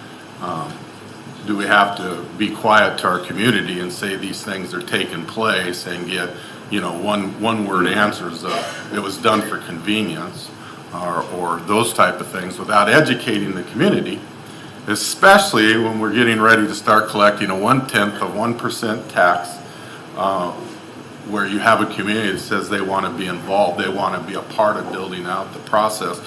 do we have to be quiet to our community and say these things are taking place and get, one word answers of it was done for convenience, or those type of things, without educating the community, especially when we're getting ready to start collecting a 1/10 of 1% tax, where you have a community that says they want to be involved, they want to be a part of building out the process.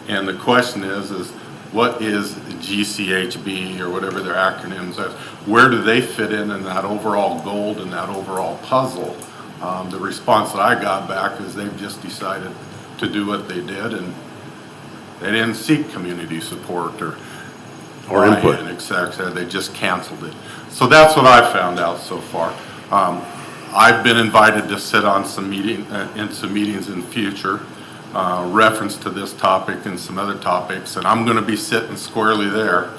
And the question is what is GCHB, or whatever their acronyms are? Where do they fit in that overall goal and that overall puzzle? The response that I got back is they've just decided to do what they did, and they didn't seek community support or input, etc. They just canceled it. So that's what I've found out so far. I've been invited to sit on some meetings in future, reference to this topic and some other topics, and I'm going to be sitting squarely there.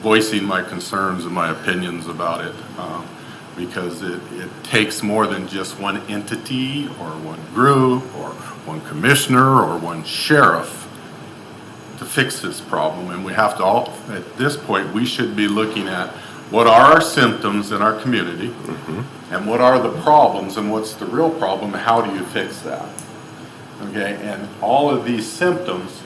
voicing my concerns and my opinions about it, because it takes more than just one entity or one group or one commissioner or one sheriff to fix this problem. And we have to all, at this point, we should be looking at what are our symptoms in our community, and what are the problems, and what's the real problem, and how do you fix that? Okay, and all of these symptoms,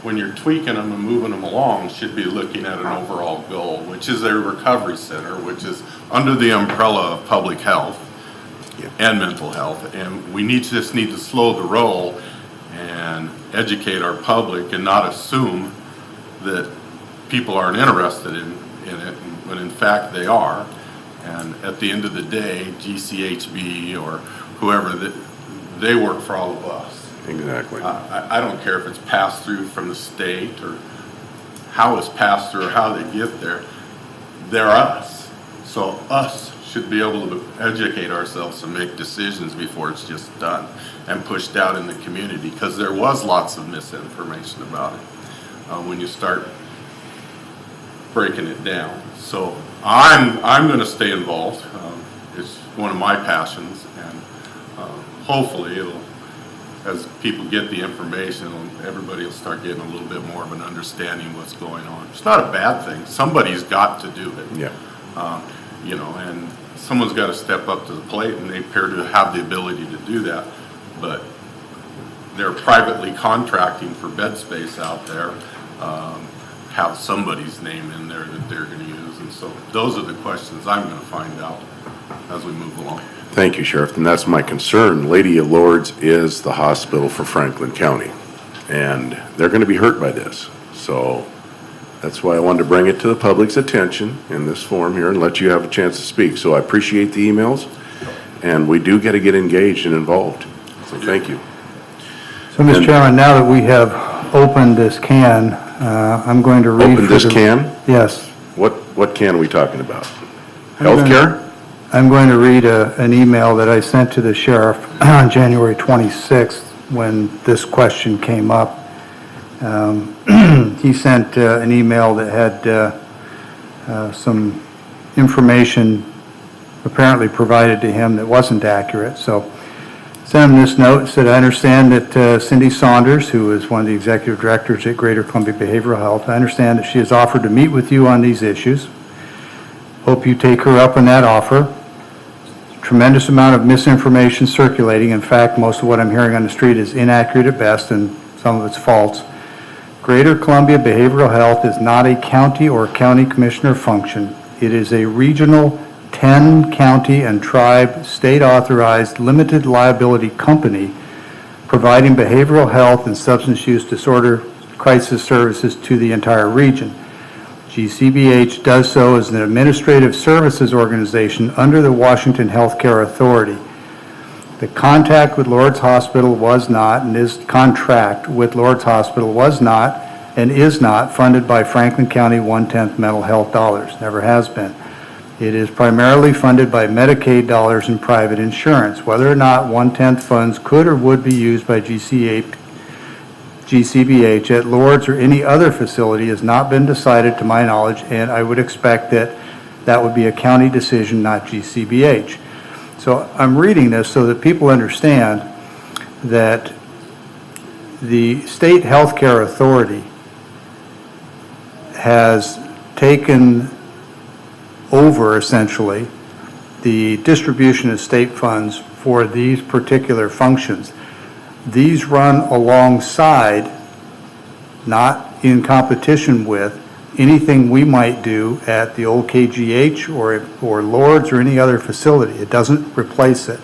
when you're tweaking them and moving them along, should be looking at an overall goal, which is a recovery center, which is under the umbrella of public health and mental health. And we just need to slow the roll and educate our public and not assume that people aren't interested in it, when in fact they are. And at the end of the day, GCHB or whoever, they work for all of us. Exactly. I don't care if it's passed through from the state or how it's passed through or how they get there. They're us. So us should be able to educate ourselves and make decisions before it's just done and pushed out in the community, because there was lots of misinformation about it when you start breaking it down. So I'm going to stay involved. It's one of my passions, and hopefully it'll, as people get the information, everybody will start getting a little bit more of an understanding of what's going on. It's not a bad thing. Somebody's got to do it. Yeah. You know, and someone's got to step up to the plate, and they appear to have the ability to do that. But they're privately contracting for bed space out there, have somebody's name in there that they're going to use. And so those are the questions I'm going to find out as we move along. Thank you, Sheriff, and that's my concern. Lady of Lords is the hospital for Franklin County, and they're going to be hurt by this. So that's why I wanted to bring it to the public's attention in this forum here and let you have a chance to speak. So I appreciate the emails, and we do got to get engaged and involved. So thank you. So, Mr. Chairman, now that we have opened this can, I'm going to read. Open this can? Yes. What can are we talking about? Healthcare? I'm going to read an email that I sent to the sheriff on January 26th when this question came up. He sent an email that had some information apparently provided to him that wasn't accurate. So sent him this note. Said, I understand that Cindy Saunders, who is one of the executive directors at Greater Columbia Behavioral Health, I understand that she has offered to meet with you on these issues. Hope you take her up on that offer. Tremendous amount of misinformation circulating. In fact, most of what I'm hearing on the street is inaccurate at best, and some of it's false. Greater Columbia Behavioral Health is not a county or county commissioner function. It is a regional 10 county and tribe state authorized limited liability company providing behavioral health and substance use disorder crisis services to the entire region. GCBH does so as an administrative services organization under the Washington Healthcare Authority. The contract with Lourdes Hospital was not, and this contract with Lourdes Hospital was not, and is not funded by Franklin County 1/10 mental health dollars, never has been. It is primarily funded by Medicaid dollars and private insurance. Whether or not 1/10 funds could or would be used by GCBH at Lourdes or any other facility has not been decided to my knowledge, and I would expect that that would be a county decision, not GCBH. So I'm reading this so that people understand that the state healthcare authority has taken over essentially the distribution of state funds for these particular functions. These run alongside, not in competition with, anything we might do at the old KGH or Lourdes or any other facility. It doesn't replace it.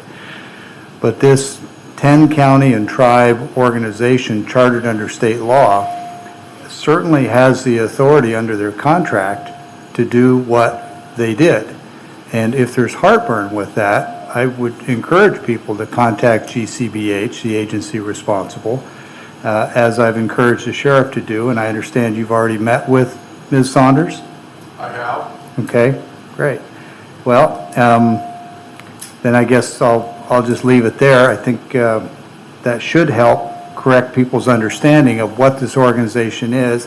But this 10 county and tribe organization chartered under state law certainly has the authority under their contract to do what they did. And if there's heartburn with that, I would encourage people to contact GCBH, the agency responsible, as I've encouraged the sheriff to do, and I understand you've already met with Ms. Saunders? I have. Okay, great. Well, then I guess I'll just leave it there. I think that should help correct people's understanding of what this organization is.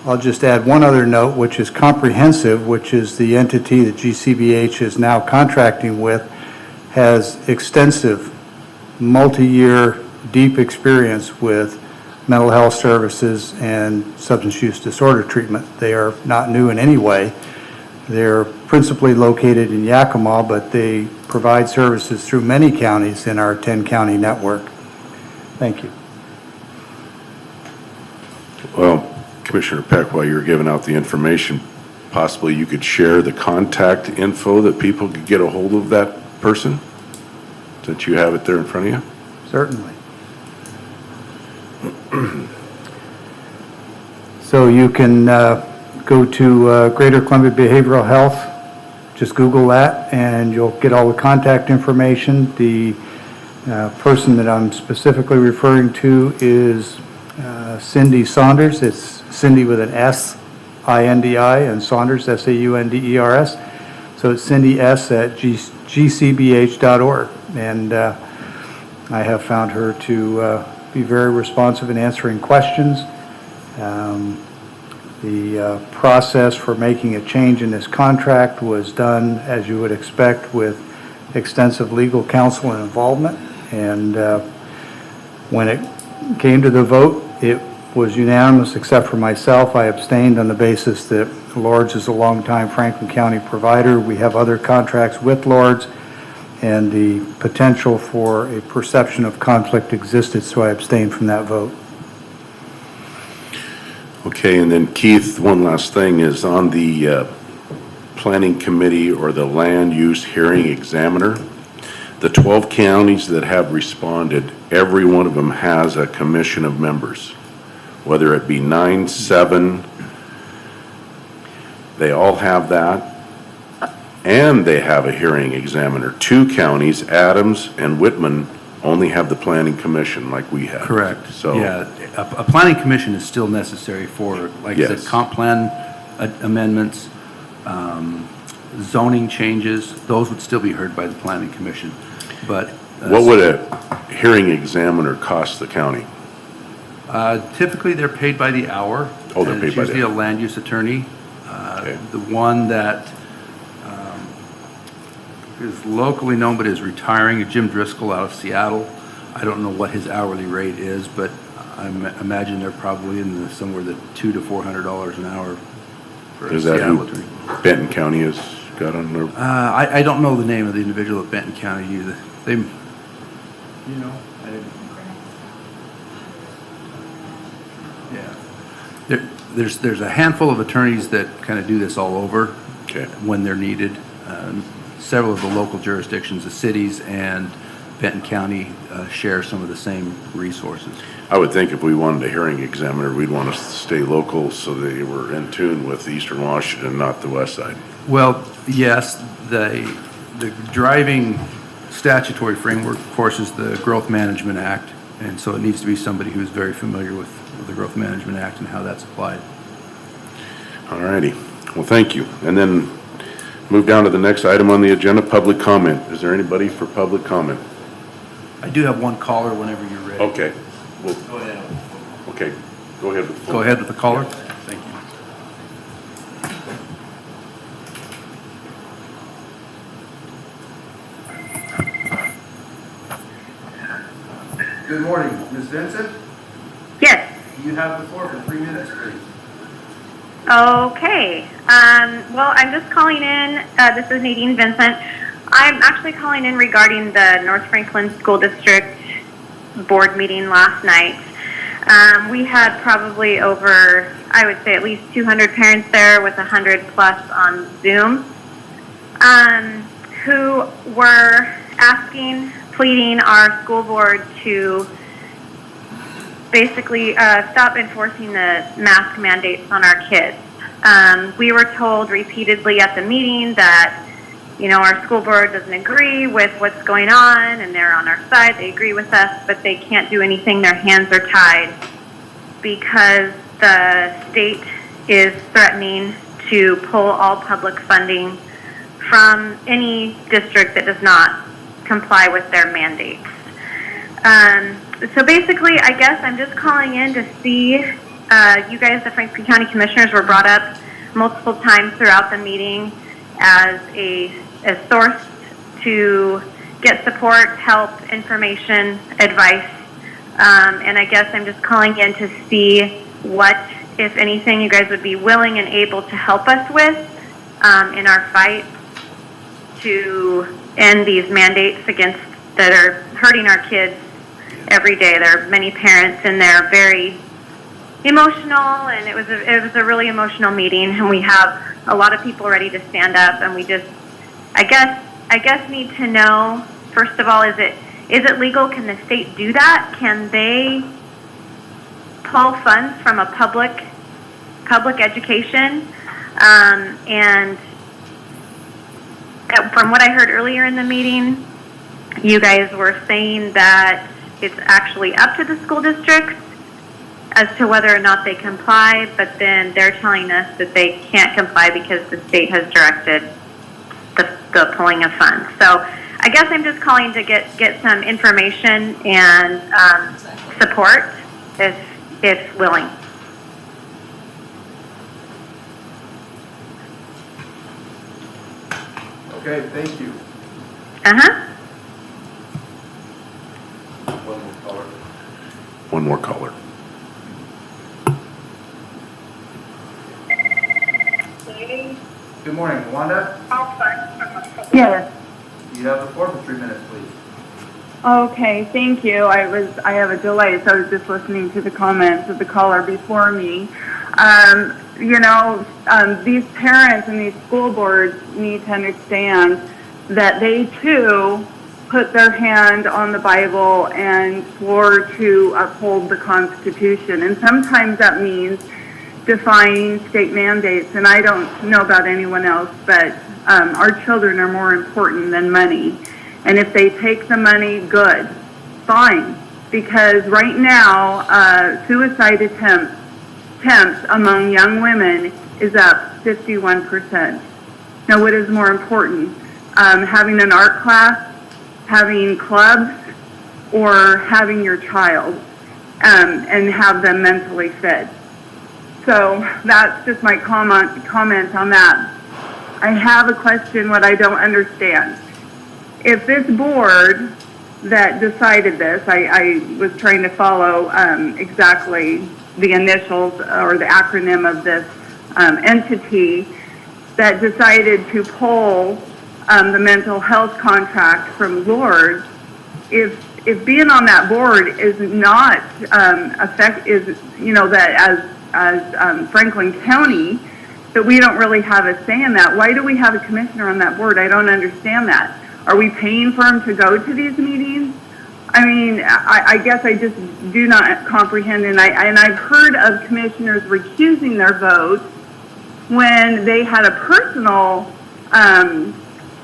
I'll just add one other note, which is Comprehensive, which is the entity that GCBH is now contracting with, has extensive, multi-year, deep experience with mental health services and substance use disorder treatment. They are not new in any way. They're principally located in Yakima, but they provide services through many counties in our 10-county network. Thank you. Well, Commissioner Peck, while you were giving out the information, possibly you could share the contact info that people could get a hold of that person, since you have it there in front of you? Certainly. So you can go to Greater Columbia Behavioral Health, just Google that, and you'll get all the contact information. The person that I'm specifically referring to is Cindy Saunders. It's Cindy with an S, I-N-D-I, and Saunders, S-A-U-N-D-E-R-S. So it's Cindy S at gcbh.org. And I have found her to be very responsive in answering questions. The process for making a change in this contract was done, as you would expect, with extensive legal counsel and involvement. And when it came to the vote, it was unanimous except for myself. I abstained on the basis that Lords is a longtime Franklin County provider. We have other contracts with Lords, and the potential for a perception of conflict existed, so I abstained from that vote. Okay, and then Keith, one last thing is on the planning committee or the land use hearing examiner, the 12 counties that have responded, every one of them has a commission of members, whether it be 9, 7, they all have that. And they have a hearing examiner. 2 counties, Adams and Whitman, only have the planning commission like we have. Correct. So, yeah, a planning commission is still necessary for, like I said, comp plan amendments, zoning changes. Those would still be heard by the planning commission. But what would a hearing examiner cost the county? Typically, they're paid by the hour. Oh, they're paid by the hour. It's usually a land use attorney. Okay. The one that is locally known but is retiring, Jim Driscoll out of Seattle. I don't know what his hourly rate is, but I imagine they're probably in somewhere the $200 to $400 an hour for a Seattle attorney. Benton County has got on their... I don't know the name of the individual at Benton County either. They, you know, there's a handful of attorneys that kind of do this all over when they're needed. Several of the local jurisdictions, the cities and Benton County share some of the same resources. I would think if we wanted a hearing examiner, we'd want to stay local so they were in tune with Eastern Washington, not the west side. Well, yes, the driving statutory framework, of course, is the Growth Management Act, and so it needs to be somebody who's very familiar with the Growth Management Act and how that's applied. All righty. Well, thank you. And then move down to the next item on the agenda, public comment. Is there anybody for public comment? I do have one caller whenever you're ready. Okay. Well, go ahead. Okay. Go ahead with the Go ahead with the caller. Thank you. Good morning, Ms. Vincent. Yes. You have the floor for 3 minutes, please. Okay. Well, I'm just calling in. This is Nadine Vincent. I'm actually calling in regarding the North Franklin School District board meeting last night. We had probably over, I would say, at least 200 parents there with 100 plus on Zoom, who were asking, pleading our school board to basically stop enforcing the mask mandates on our kids. We were told repeatedly at the meeting that, you know, our school board doesn't agree with what's going on and they're on our side, they agree with us, but they can't do anything, their hands are tied because the state is threatening to pull all public funding from any district that does not comply with their mandates. So basically, I guess I'm just calling in to see you guys, the Franklin County Commissioners, were brought up multiple times throughout the meeting as a source to get support, help, information, advice. And I guess I'm just calling in to see what, if anything, you guys would be willing and able to help us with in our fight to end these mandates that are hurting our kids every day. There are many parents and they're very emotional, and it was a really emotional meeting, and we have a lot of people ready to stand up, and we just, I guess need to know, first of all, is it legal? Can the state do that? Can they pull funds from a public education? And from what I heard earlier in the meeting, you guys were saying that it's actually up to the school districts as to whether or not they comply, but then they're telling us that they can't comply because the state has directed the pulling of funds. So I guess I'm just calling to get some information and support if willing. Okay, thank you. Uh-huh. One more caller. Good morning, Wanda. Yes. You have the floor for 3 minutes, please. Okay, thank you. I have a delay, so I was just listening to the comments of the caller before me. These parents and these school boards need to understand that they too put their hand on the Bible and swore to uphold the Constitution. And sometimes that means defying state mandates. And I don't know about anyone else, but our children are more important than money. And if they take the money, good, fine. Because right now, suicide attempts among young women is up 51%. Now, what is more important? Having an art class, having clubs, or having your child and have them mentally fed? So that's just my comment on that. I have a question, what I don't understand. If this board that decided this, I was trying to follow exactly the initials or the acronym of this entity that decided to pull the mental health contract from Lord, if being on that board is not that as Franklin County, that we don't really have a say in that. Why do we have a commissioner on that board? I don't understand that. Are we paying for him to go to these meetings? I mean, I guess I just do not comprehend, and I've heard of commissioners recusing their vote when they had a personal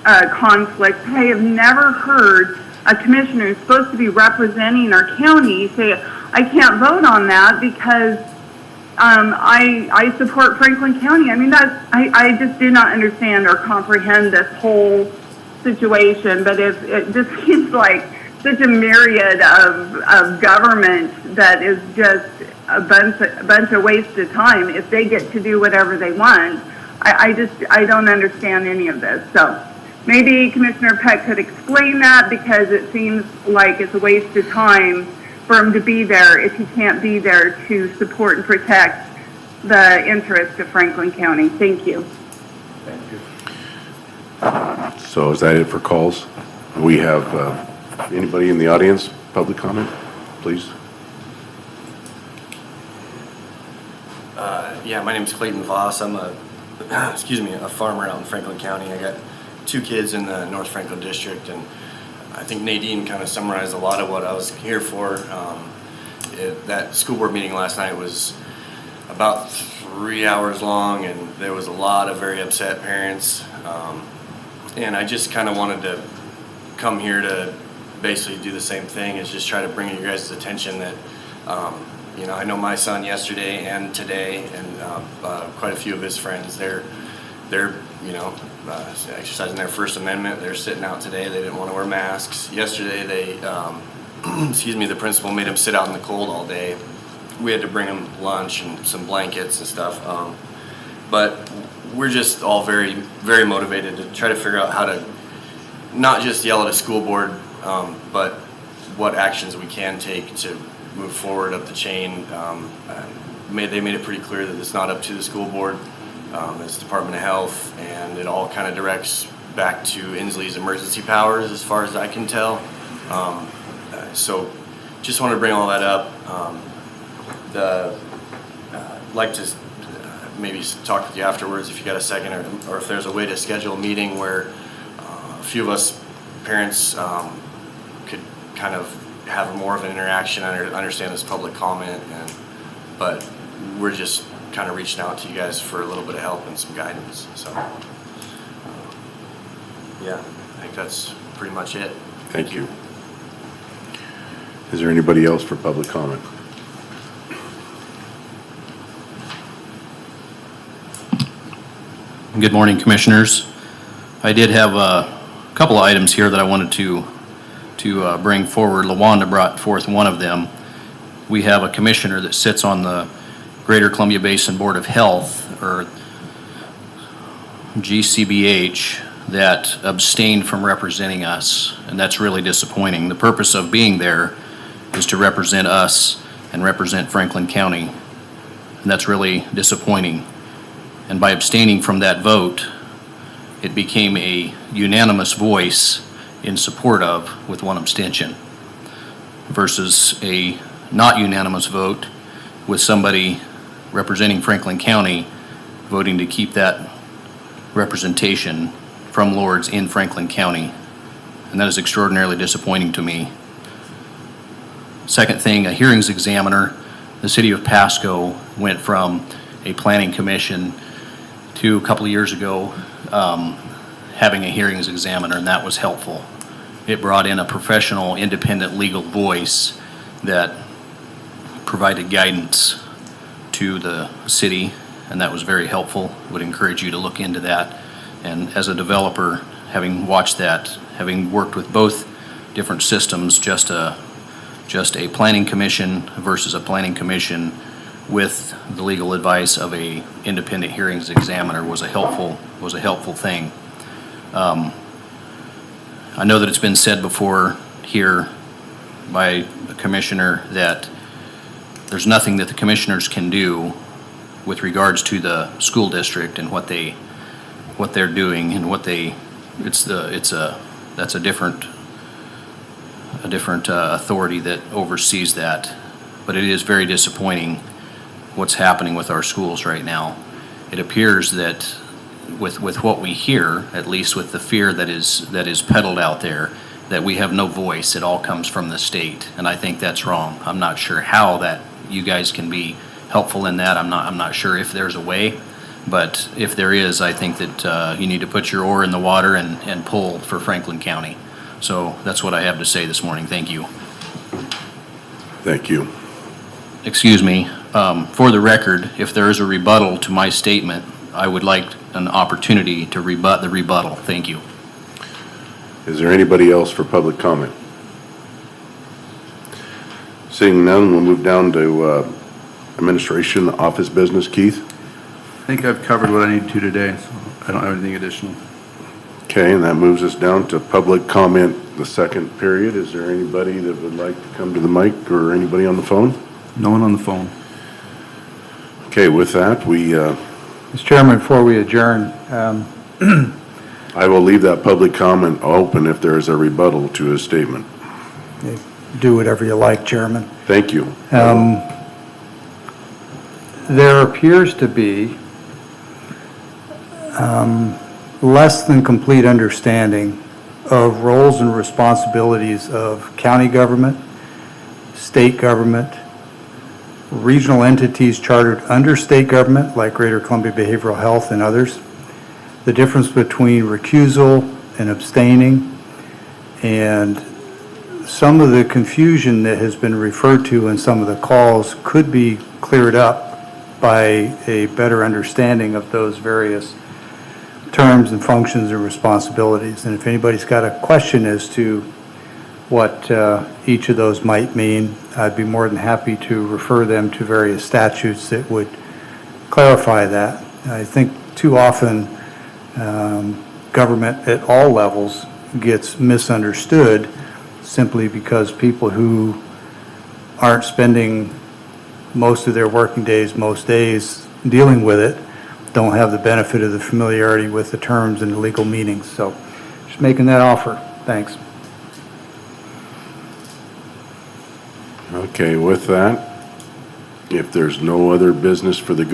conflict. I have never heard a commissioner who's supposed to be representing our county say, I can't vote on that because I support Franklin County. I mean, I just do not understand or comprehend this whole situation, but if it just seems like such a myriad of government that is just a bunch of wasted time if they get to do whatever they want. I don't understand any of this. So maybe Commissioner Peck could explain that, because it seems like it's a waste of time for him to be there if he can't be there to support and protect the interests of Franklin County. Thank you. Thank you. So is that it for calls? We have anybody in the audience, public comment, please? Yeah, my name is Clayton Voss. I'm a farmer out in Franklin County. I got 2 kids in the North Franklin district, and I think Nadine kind of summarized a lot of what I was here for. That school board meeting last night was about 3 hours long, and there was a lot of very upset parents. And I just kind of wanted to come here to basically do the same thing, is just try to bring you guys' attention that, I know my son yesterday and today, and quite a few of his friends, they're exercising their First Amendment. They're sitting out today. They didn't want to wear masks. Yesterday, the principal made them sit out in the cold all day. we had to bring them lunch and some blankets and stuff. But we're just all very, very motivated to try to figure out how to not just yell at a school board, but what actions we can take to move forward up the chain. They made it pretty clear that it's not up to the school board. It's Department of Health, and it all kind of directs back to Inslee's emergency powers as far as I can tell. So just want to bring all that up. I'd like to maybe talk with you afterwards if you got a second, or if there's a way to schedule a meeting where a few of us parents could kind of have more of an interaction, understand this public comment, but we're just kind of reaching out to you guys for a little bit of help and some guidance. So yeah, I think that's pretty much it. Thank you. Is there anybody else for public comment? Good morning, Commissioners. I did have a couple of items here that I wanted to bring forward. LaWanda brought forth one of them. We have a commissioner that sits on the Greater Columbia Basin Board of Health, or GCBH, that abstained from representing us, and that's really disappointing. The purpose of being there is to represent us and represent Franklin County, and that's really disappointing. And by abstaining from that vote, it became a unanimous voice in support of, with one abstention, versus a not unanimous vote with somebody representing Franklin County voting to keep that representation from Lords in Franklin County. And that is extraordinarily disappointing to me. Second thing, a hearings examiner. The city of Pasco went from a planning commission to a couple of years ago having a hearings examiner, and that was helpful. It brought in a professional, independent legal voice that provided guidance to the city, and that was very helpful. Would encourage you to look into that. And as a developer, having watched that, having worked with both different systems, just a planning commission versus a planning commission with the legal advice of a independent hearings examiner was a helpful thing. I know that it's been said before here by a commissioner that there's nothing that the commissioners can do with regards to the school district and what they're doing and that's a different authority that oversees that. But it is very disappointing what's happening with our schools right now. It appears that with what we hear, at least with the fear that is peddled out there, that we have no voice. It all comes from the state, and I think that's wrong. I'm not sure how that you guys can be helpful in that. I'm not sure if there's a way, but if there is, I think that you need to put your oar in the water and pull for Franklin County. So that's what I have to say this morning. Thank you. Thank you. Excuse me. For the record, if there is a rebuttal to my statement, I would like an opportunity to rebut the rebuttal. Thank you. Is there anybody else for public comment? Seeing none, we'll move down to administration, office business. Keith? I think I've covered what I need to today, so I don't have anything additional. Okay, and that moves us down to public comment, the second period. Is there anybody that would like to come to the mic, or anybody on the phone? No one on the phone. Okay, with that, Mr. Chairman, before we adjourn, I will leave that public comment open if there is a rebuttal to his statement. do whatever you like, Chairman. Thank you. There appears to be less than complete understanding of roles and responsibilities of county government, state government, regional entities chartered under state government like Greater Columbia Behavioral Health and others, the difference between recusal and abstaining, and some of the confusion that has been referred to in some of the calls could be cleared up by a better understanding of those various terms and functions and responsibilities. And if anybody's got a question as to what each of those might mean, I'd be more than happy to refer them to various statutes that would clarify that. I think too often, government at all levels gets misunderstood simply because people who aren't spending most of their working days, most days dealing with it, don't have the benefit of the familiarity with the terms and the legal meanings. So just making that offer. Thanks. Okay, with that, if there's no other business for the good